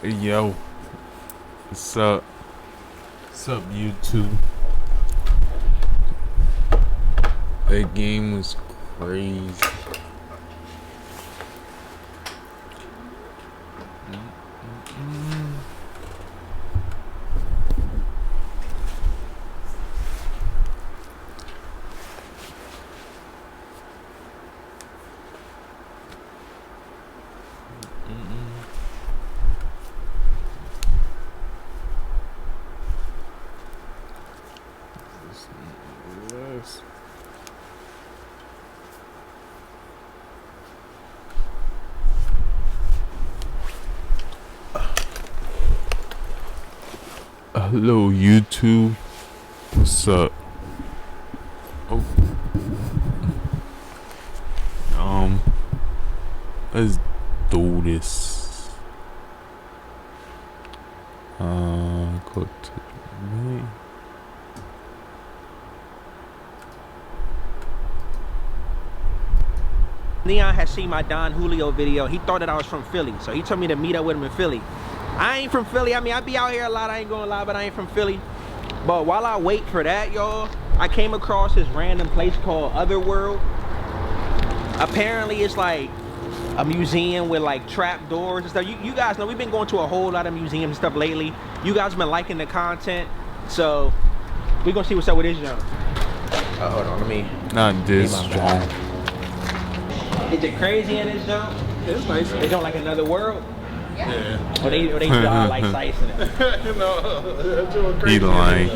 Yo, what's up? What's up, YouTube? That game was crazy. Hello, YouTube. What's up? Oh, let's do this. Go to me. Neon had seen my Don Julio video. He thought that I was from Philly, so he told me to meet up with him in Philly. I ain't from Philly. I mean, I be out here a lot, I ain't gonna lie, but I ain't from Philly. But while I wait for that, y'all, I came across this random place called Otherworld. Apparently, it's like a museum with like trap doors and stuff. You guys know we've been going to a whole lot of museums and stuff lately. You guys been liking the content, so we gonna see what's up with this junk. Hold on, let me. Not this John. Is it crazy in this junk? It's nice. They don't like Another World. Yeah. Or they draw like sites in it. He lying.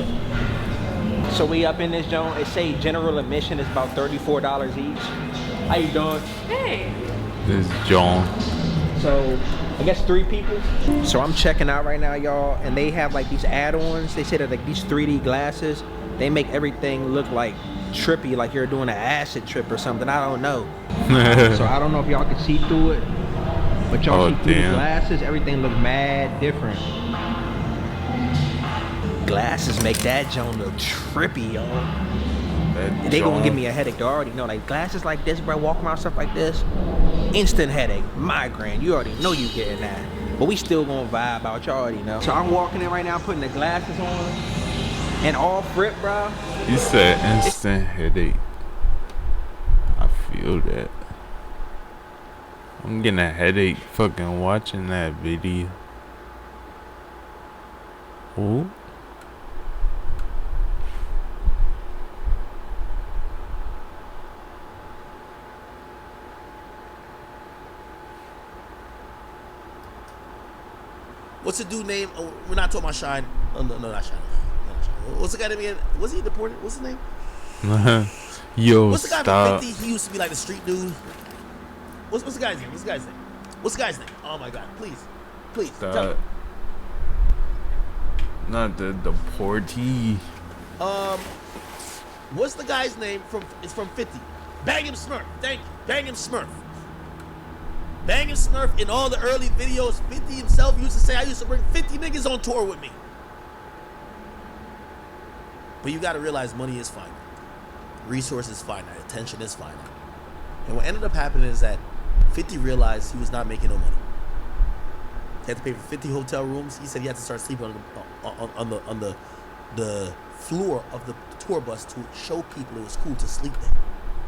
So we up in this joint. It say general admission is about $34 each. How you doing? Hey. This John. So I guess 3 people. So I'm checking out right now, y'all, and they have like these add-ons. They say that like these 3D glasses, they make everything look like trippy, like you're doing an acid trip or something. I don't know. So I don't know if y'all can see through it, but y'all see through the glasses, everything look mad different. Glasses make that joint look trippy, y'all. They gonna give me a headache. They already know, like glasses like this, bro, walking around stuff like this, instant headache, migraine. You already know you getting that. But we still gonna vibe out, y'all already know. So I'm walking in right now, putting the glasses on, and all rip, bro. You said instant headache. I feel that. I'm getting a headache fucking watching that video. Oh. What's the dude name? Oh, we're not talking about Shine. Oh, no, not Shine. What's the guy name again? Was he deported? What's his name? Yo, what's the guy stop. from 50? He used to be like the street dude. What's the guy's name? What's the guy's name? What's the guy's name? Oh my God! Please, tell me. Not the deportee. What's the guy's name from? It's from 50. Bang him Smurf. Thank you. Bang him Smurf. Bang him Smurf. In all the early videos, 50 himself used to say, "I used to bring 50 niggas on tour with me." But you got to realize money is finite. Resources is finite. Attention is finite. And what ended up happening is that 50 realized he was not making no money. He had to pay for 50 hotel rooms. He said he had to start sleeping on the floor of the tour bus to show people it was cool to sleep there.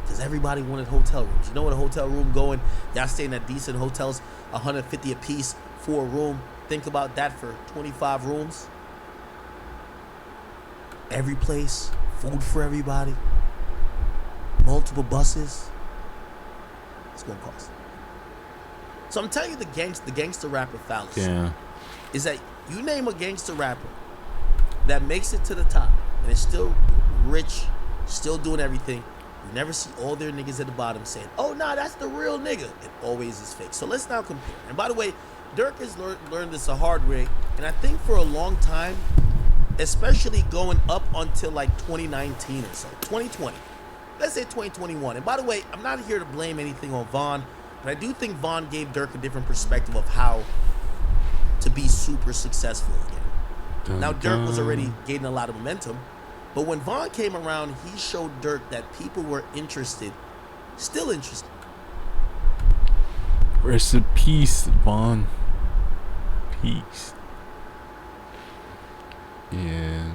Because everybody wanted hotel rooms. You know what a hotel room going? Y'all staying at decent hotels, 150 a piece for a room. Think about that for 25 rooms. Every place, food for everybody, multiple buses. It's gonna cost. So I'm telling you, the gangster rapper fallacy is that you name a gangster rapper that makes it to the top and is still rich, still doing everything. You never see all their niggas at the bottom saying, "Oh, nah, that's the real nigga." It always is fake. So let's now compare. And by the way, Dirk has learned this the hard way, and I think for a long time, especially going up until like 2019 or so, 2020. Let's say 2021. And by the way, I'm not here to blame anything on Von, but I do think Von gave Dirk a different perspective of how to be super successful again. Now, Dirk was already gaining a lot of momentum, but when Von came around, he showed Dirk that people were interested, still interested. Rest in peace, Von. peace. Yeah.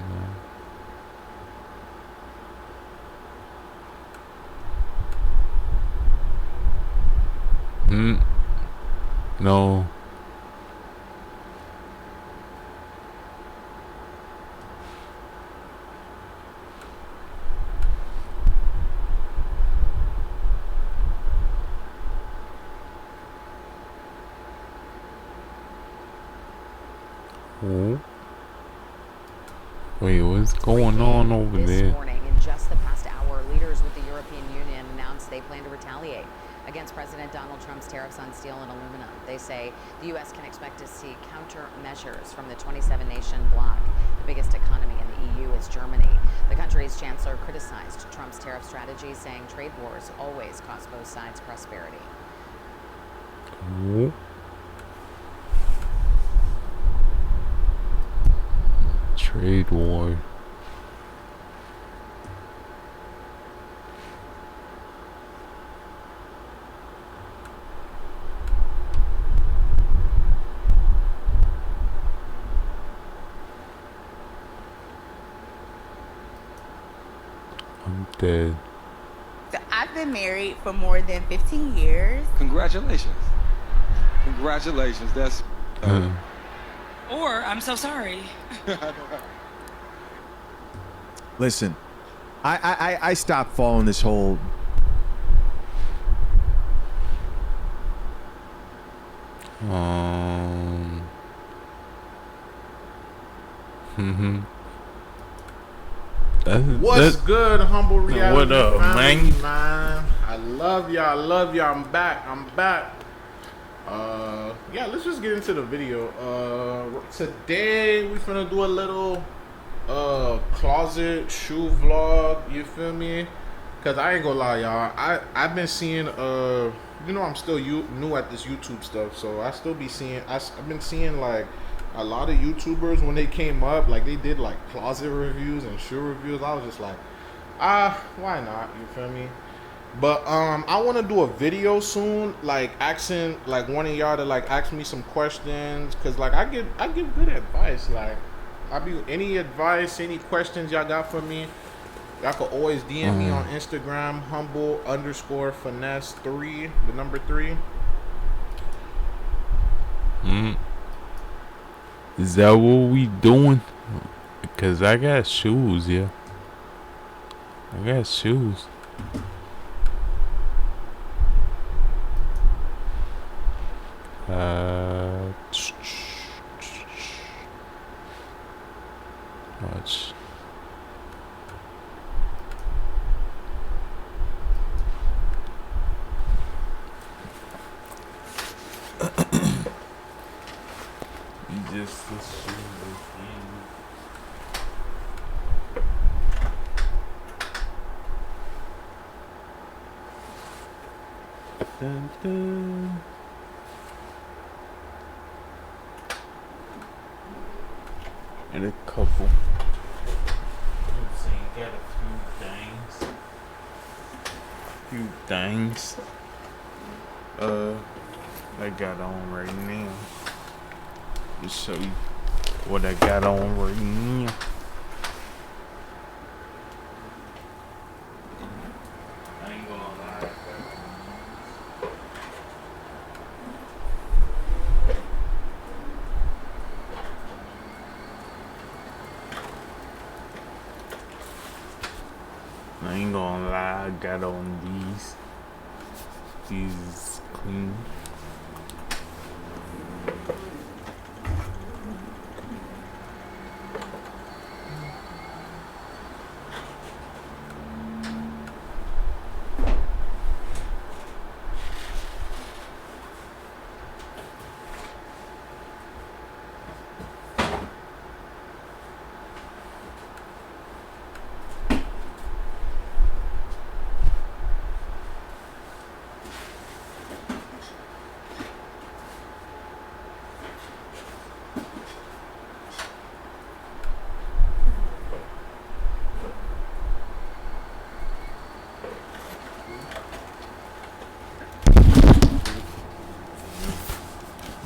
No. Oh. Wait, what's going on over there? This morning, in just the past hour, leaders with the European Union announced they plan to retaliate against President Donald Trump's tariffs on steel and aluminum. They say the U.S. can expect to see countermeasures from the 27-nation bloc. The biggest economy in the EU is Germany. The country's chancellor criticized Trump's tariff strategy, saying trade wars always cost both sides prosperity. Oh. Trade war. I'm dead. So I've been married for more than 15 years. Congratulations. Congratulations. That's Or I'm so sorry. Listen, I stopped following this whole. What's good, humble reality? What up, family, man? I love y'all. I love y'all. I'm back. Yeah, let's just get into the video. Today we finna do a little closet shoe vlog. You feel me? Cause I ain't gonna lie, y'all. I've been seeing you know, I'm still new at this YouTube stuff, so I still be seeing. I've been seeing like a lot of YouTubers when they came up, like they did like closet reviews and shoe reviews. I was just like, why not? You feel me? But I want to do a video soon, like asking like one of y'all to like ask me some questions, cause like I give good advice. Like any advice, any questions y'all got for me, y'all can always DM me on Instagram, humble_finesse3, the number 3. Is that what we doing? Because I got shoes, yeah. I got shoes. Watch. Just the shoes again. Dun, dun. And a couple. Let's see, got a few things. I got on right now. Just show you what I got on right now. I ain't gonna lie. I ain't gonna lie, I got on these. These is clean.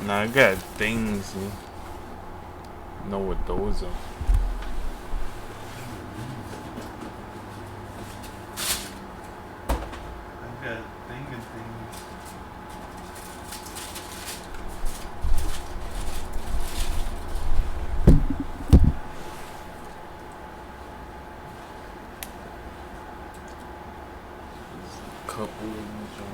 Nah, I got things. know what those are. I got things. Couple of them, John.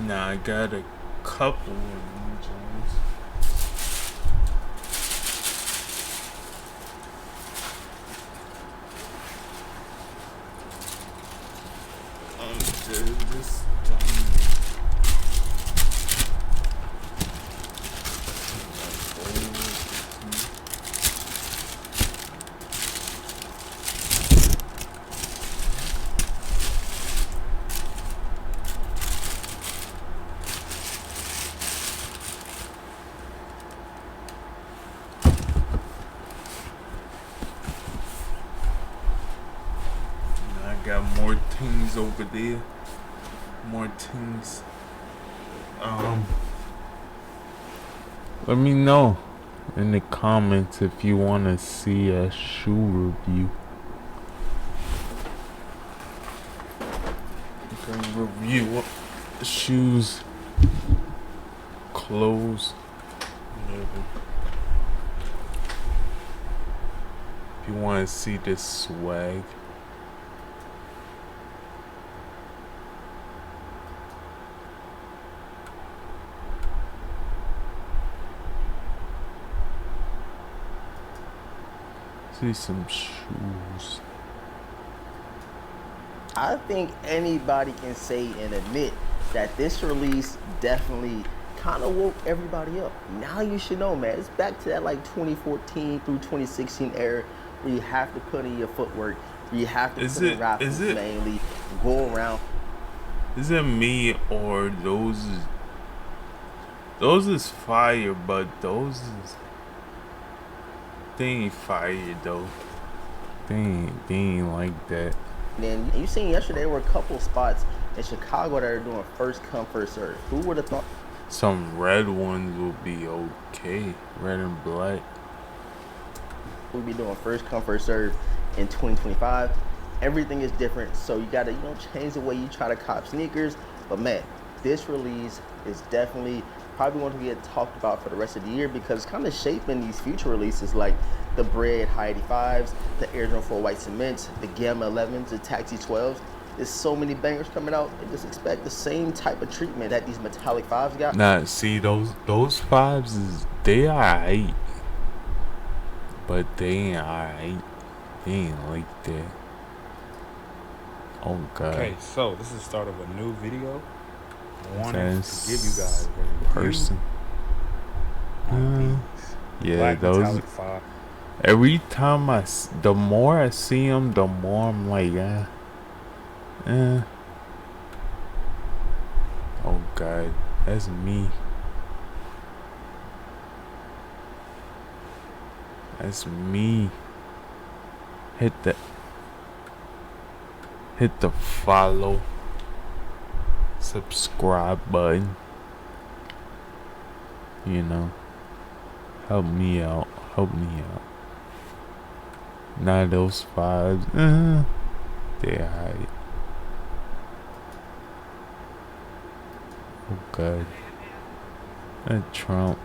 Nah, I got a couple of them, Jones. This I got more things over there. More things. Let me know in the comments if you want to see a shoe review. You can review shoes, clothes, whatever. If you want to see this swag. See some shoes. I think anybody can say and admit that this release definitely kind of woke everybody up. Now you should know, man. It's back to that like 2014 through 2016 era where you have to put in your footwork, where you have to put in raffles mainly, go around. Is it me or those is fire, but those is they ain't fire though. They ain't like that. And then you seen yesterday there were a couple spots in Chicago that are doing first come first serve. Who would have thought? Some red ones will be okay. Red and black. We'll be doing first come first serve in 2025. Everything is different, so you gotta change the way you try to cop sneakers. But man, this release is definitely probably going to get talked about for the rest of the year because it's kind of shaping these future releases like the Bread High 85s, the Air Jordan 4 White Cements, the Gamma 11s, the Taxi 12s. There's so many bangers coming out, and just expect the same type of treatment that these metallic 5s got. Nah, see those 5s they alright, but they ain't alright. They ain't like that. Oh god. Okay, so this is the start of a new video. I wanted That's to give you guys a person. Yeah, Black those. metallic 5. Every time the more I see them, the more I'm like, Oh god, that's me. That's me. Hit the follow, subscribe button. Help me out. Not those 5s. They hide. Oh god. That Trump.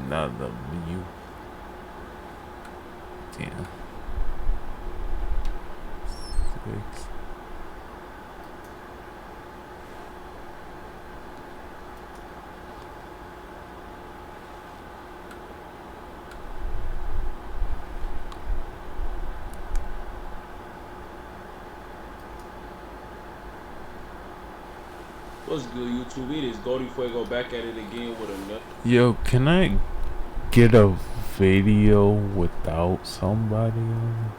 Another view. Damn. 6. What's good, YouTube? It is Goldie Fuego back at it again with another. Yo, can I get a video without somebody on it?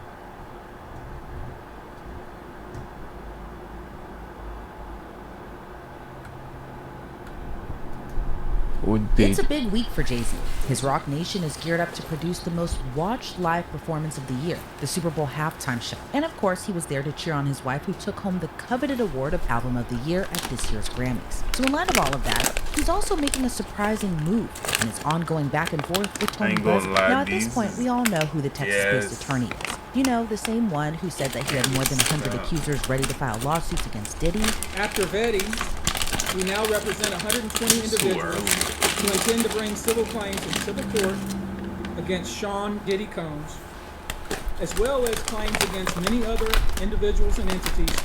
It's a big week for Jay-Z. His Rock Nation is geared up to produce the most watched live performance of the year, the Super Bowl halftime show. And of course, he was there to cheer on his wife, who took home the coveted award of Album of the Year at this year's Grammys. So in light of all of that, he's also making a surprising move in his ongoing back and forth with Tony Busby. Now at this point, we all know who the Texas-based attorney is. You know, the same one who said that he had more than 100 accusers ready to file lawsuits against Diddy. After vetting, we now represent 120 individuals who intend to bring civil claims in civil court against Sean Diddy Combs, as well as claims against many other individuals and entities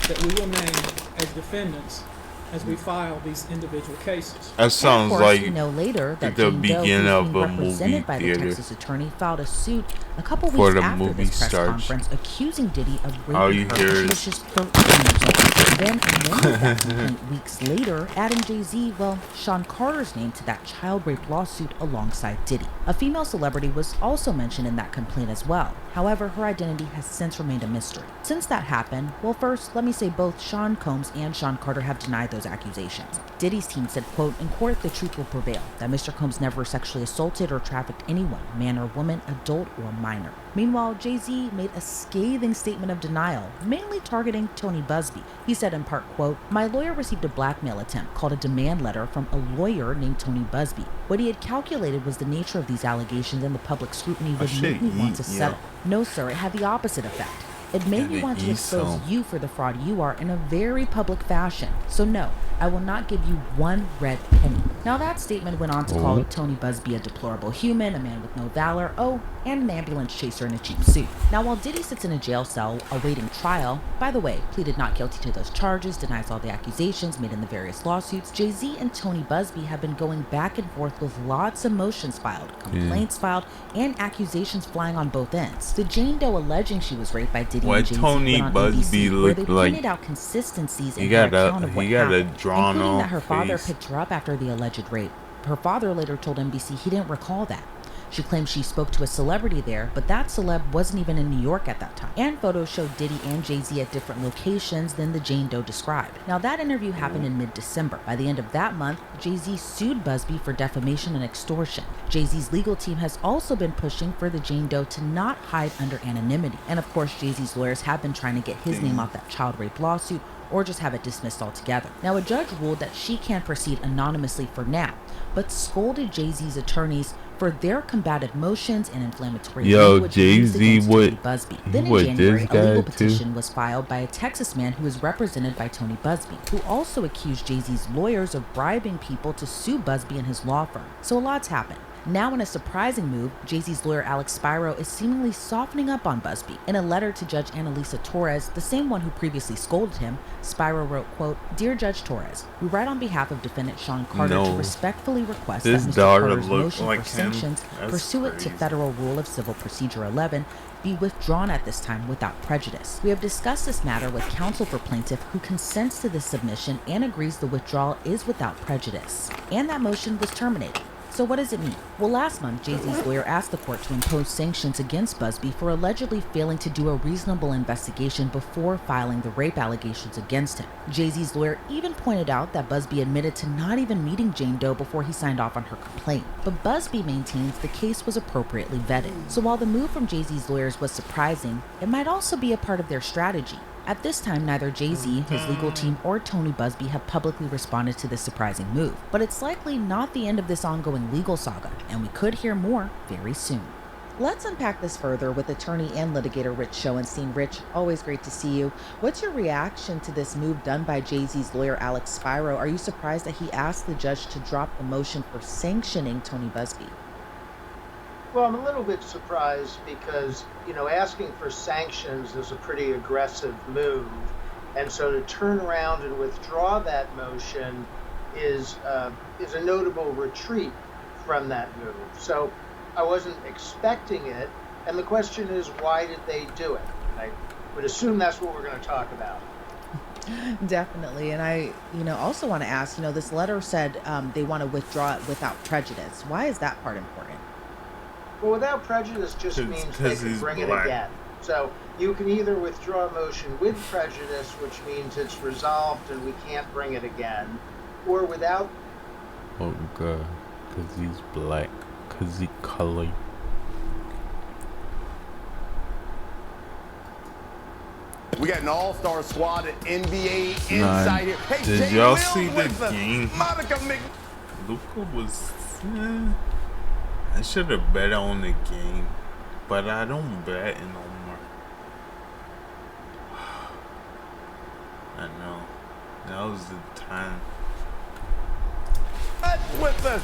that we will name as defendants as we file these individual cases. That sounds and of course, like we know later that the Jane Doe, beginning who's of being a movie represented by the theater. Texas attorney, filed a suit a couple For weeks the after movie this press starts. conference, accusing Diddy of All raping you her hear when she is- was just 13 years old. Then, amended that complaint weeks later, adding Jay-Z, well, Sean Carter's name to that child rape lawsuit alongside Diddy. A female celebrity was also mentioned in that complaint as well. However, her identity has since remained a mystery. Since that happened, well, first, let me say both Sean Combs and Sean Carter have denied those accusations. Diddy's team said, quote, "In court, the truth will prevail, that Mr. Combs never sexually assaulted or trafficked anyone, man or woman, adult or minor." Meanwhile, Jay-Z made a scathing statement of denial, mainly targeting Tony Busby. He said in part, quote, "My lawyer received a blackmail attempt called a demand letter from a lawyer named Tony Busby. What he had calculated was the nature of these allegations and the public scrutiny would make me want to settle. No, sir, it had the opposite effect. It made me want to expose you for the fraud you are in a very public fashion. So no, I will not give you one red penny." Now that statement went on to call Tony Busby a deplorable human, a man with no valor, oh, and an ambulance chaser in a cheap suit. Now while Diddy sits in a jail cell awaiting trial, by the way, pleaded not guilty to those charges, denies all the accusations made in the various lawsuits, Jay-Z and Tony Busby have been going back and forth with lots of motions filed, complaints filed, and accusations flying on both ends. The Jane Doe alleging she was raped by Diddy What and Jay-Z Tony went on Busby ABC, where looked they like- pointed out consistencies in He her got account of what a happened, drawn including that on her father face. picked her up after the alleged rape. Her father later told NBC he didn't recall that. She claimed she spoke to a celebrity there, but that celeb wasn't even in New York at that time. And photos showed Diddy and Jay-Z at different locations than the Jane Doe described. Now that interview happened in mid-December. By the end of that month, Jay-Z sued Busby for defamation and extortion. Jay-Z's legal team has also been pushing for the Jane Doe to not hide under anonymity. And of course, Jay-Z's lawyers have been trying to get his name off that child rape lawsuit, or just have it dismissed altogether. Now, a judge ruled that she can proceed anonymously for now, but scolded Jay-Z's attorneys for their combative motions and inflammatory language used against Tony Busby. Then in January, a legal petition was filed by a Texas man who is represented by Tony Busby, who also accused Jay-Z's lawyers of bribing people to sue Busby and his law firm. So a lot's happened. Now in a surprising move, Jay-Z's lawyer Alex Spiro is seemingly softening up on Busby. In a letter to Judge Annalisa Torres, the same one who previously scolded him, Spiro wrote, quote, "Dear Judge Torres, we write on behalf of defendant Sean Carter to respectfully request that Mr. Carter's motion for sanctions pursuant to Federal Rule of Civil Procedure 11 be withdrawn at this time without prejudice. We have discussed this matter with counsel for plaintiff who consents to this submission and agrees the withdrawal is without prejudice." And that motion was terminated. So what does it mean? Well, last month, Jay-Z's lawyer asked the court to impose sanctions against Busby for allegedly failing to do a reasonable investigation before filing the rape allegations against him. Jay-Z's lawyer even pointed out that Busby admitted to not even meeting Jane Doe before he signed off on her complaint. But Busby maintains the case was appropriately vetted. So while the move from Jay-Z's lawyers was surprising, it might also be a part of their strategy. At this time, neither Jay-Z, his legal team, or Tony Busby have publicly responded to this surprising move. But it's likely not the end of this ongoing legal saga, and we could hear more very soon. Let's unpack this further with attorney and litigator Rich Schoenstein. Rich, always great to see you. What's your reaction to this move done by Jay-Z's lawyer Alex Spiro? Are you surprised that he asked the judge to drop a motion for sanctioning Tony Busby? Well, I'm a little bit surprised because, asking for sanctions is a pretty aggressive move. And so to turn around and withdraw that motion is a notable retreat from that move. So I wasn't expecting it. And the question is, why did they do it? I would assume that's what we're going to talk about. Definitely. And I, also want to ask, this letter said they want to withdraw it without prejudice. Why is that part important? Well, without prejudice just means they can bring it again. So you can either withdraw a motion with prejudice, which means it's resolved and we can't bring it again, or without. Oh, God. Because he's black. Because he colored. We got an all-star squad at NBA Inside here. Hey, did Jay y'all Will see the with game? Monica Mc... Luka was... I should have bet on the game. But I don't bet no more. I know. That was the time. With us.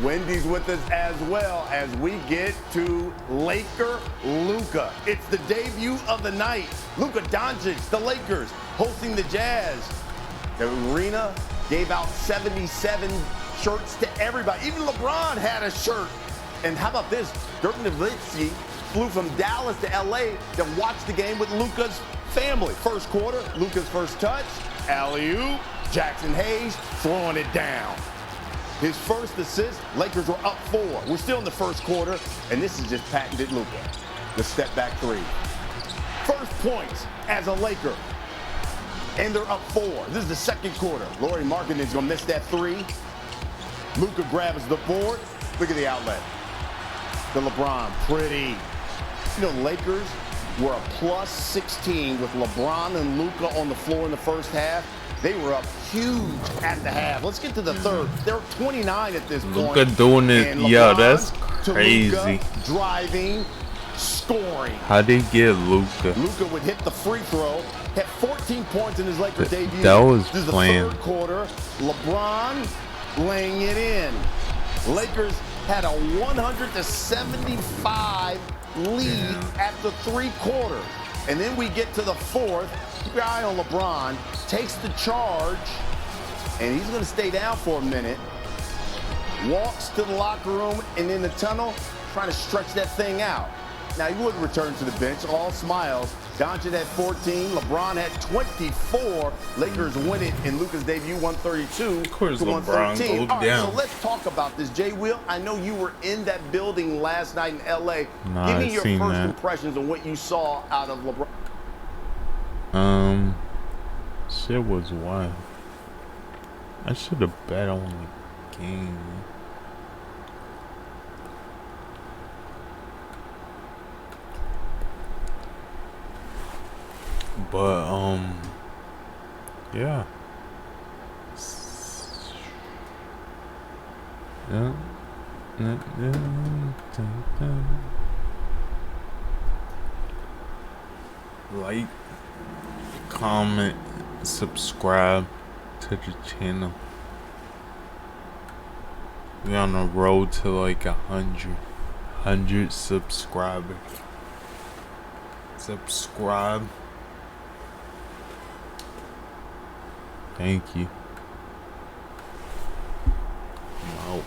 Wendy's with us as well as we get to Laker Luka. It's the debut of the night. Luka Doncic, the Lakers, hosting the Jazz. The arena gave out 77 shirts to everybody. Even LeBron had a shirt. And how about this? Dirk Nowitzki flew from Dallas to LA to watch the game with Luka's family. First quarter, Luka's first touch, alley-oop, Jackson Hayes throwing it down. His first assist, Lakers were up 4. We're still in the first quarter, and this is just patented Luka. The step back 3. First points as a Laker, and they're up 4. This is the second quarter. Lauri Markkanen's gonna miss that 3. Luka grabs the board. Look at the outlet. The LeBron, pretty. Lakers were a plus 16 with LeBron and Luka on the floor in the first half. They were up huge at the half. Let's get to the third. They're 29 at this point. Luka doing it. Yeah, that's crazy. Luka, driving, scoring. How they get Luka? Luka would hit the free throw. Had 14 points in his Lakers debut. That was this is planned. The third quarter. LeBron laying it in. Lakers had a 100-75 lead after 3 quarters. And then we get to the fourth. Keep your eye on LeBron. Takes the charge. And he's going to stay down for a minute. Walks to the locker room and in the tunnel, trying to stretch that thing out. Now, he would return to the bench, all smiles. Doncic had 14. LeBron had 24. Lakers win it in Luka's debut, 132 of course, to 113. LeBron All right, down. so let's talk about this. Jay Will, I know you were in that building last night in L.A. Nah, Give me I your seen first that. impressions of what you saw out of LeBron. Shit was wild. I should have bet on the game. But yeah. Like, comment, subscribe to the channel. We on the road to like 100 subscribers. Subscribe. Thank you. I'm out.